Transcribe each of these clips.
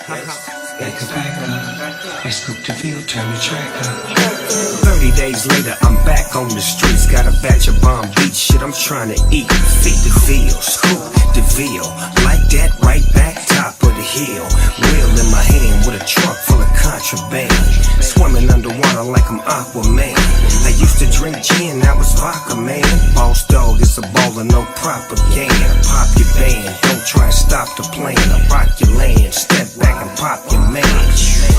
It's back up. I scooped the field, turn the track up. 30 days later, I'm back on the streets. Got a batch of bomb beat shit I'm trying to eat. Feed the field, scoop the veal. Like that, right back, top of the hill. Wheel in my hand with a trunk full of contraband. Swimming underwater like I'm Aquaman. I used to drink gin, I was vodka, man. Boss dog is a baller, no propaganda. Pop your band, don't try and stop the plane. I rock your land, step back and pop your man.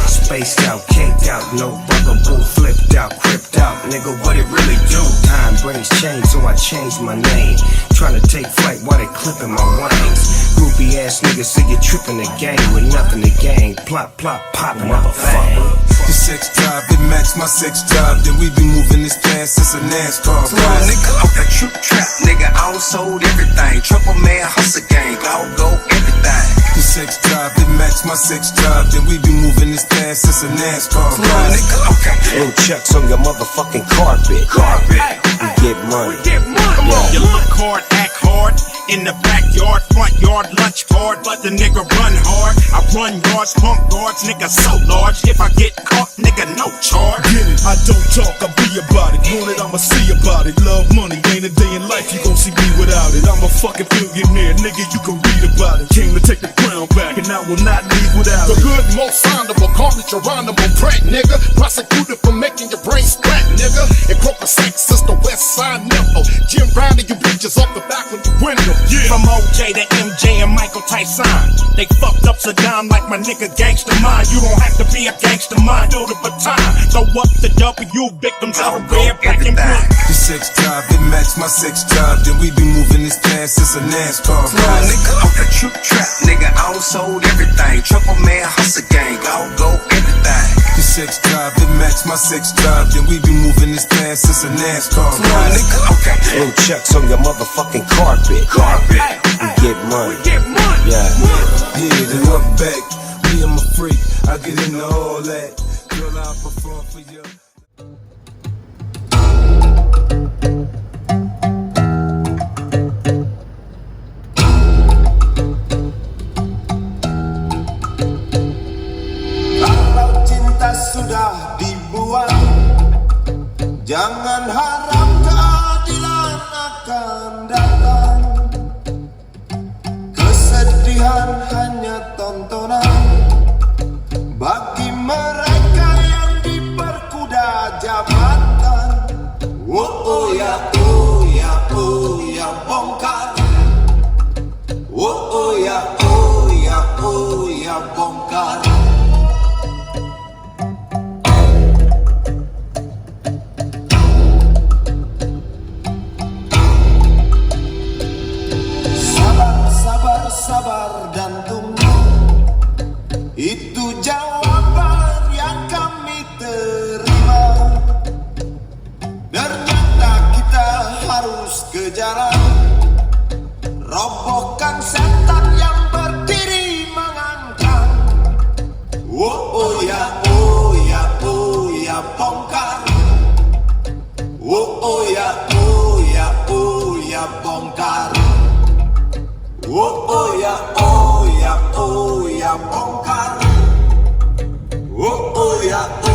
Spaced out, caked out, no bugaboo, flipped out, cripped out. Nigga, what it really do? Time brings change, so I changed my name. Trying to take flight while they clipping my wings. Groupie ass niggas say you tripping the game with nothing to gain. Plop, plop, pop, motherfucker. The sex drive, it match my sex drive. Then we be moving this fast, it's a NASCAR. Come on, nigga, I'm that true trap, nigga. I sold everything. Triple man, hustle gang, go everything. The sex drive, it match my sex drive. Then we be moving this fast, it's a NASCAR. Come on, nigga, okay. Blue chucks on your motherfucking carpet. You get money. Come on, you look hard, act hard. In the backyard, front yard, lunch hard, but the nigga run hard. I run yards, pump guards, nigga so large. If I get caught, nigga no charge. Get it, I don't talk, I be about it. Want it, I'ma see about it. Love money, ain't a day in life you gon' see me without it. I'm a fucking billionaire, nigga, you can read about it. Came to take the crown back, and I will not leave without it. The good, most honorable, call it Geronimo prank, nigga. Prosecuted for making your brain scrap, nigga. And Croker Sex is the West Side nympho. Jim Brown and you bitches off the back when you window. Yeah. From OJ to MJ and Michael Tyson, they fucked up Saddam like my nigga Gangsta Mind. You don't have to be a gangster mind, do the baton. Throw up the W, victims of a red, black and blue. The sex drive, it match my sex drive. Then we be moving this fast, it's a NASCAR. Come on, nigga, I'm that true trap, nigga. I sold everything. Triple man, hustle gang, go everything. The sex drive, it match my sex drive. Then we be moving this fast, it's a NASCAR. Come on, nigga, okay. Blue chucks on your motherfucking carpet. You get money. Yeah. Yeah, then I'm back. Me, I'm a freak. I get into all that. Girl, I'll perform for you. Kalau cinta sudah dibuat, jangan harap keadilan akan datang. Kesedihan hanya tontonan bagi mereka yang diperkuda jabatan. Oh ya, oh ya, oh ya, bongkar. Oh ya, oh ya, oh ya, bongkar. Sabar dan tunggu, itu jawaban yang kami terima. Ternyata kita harus ke jalan, robohkan setan yang berdiri mengangkat. Oh ya, oh ya, oh ya, bongkar. Oh ya, oh ya, oh ya, bongkar. Oh ya, oh ya, oh ya, bongkar. Oh ya.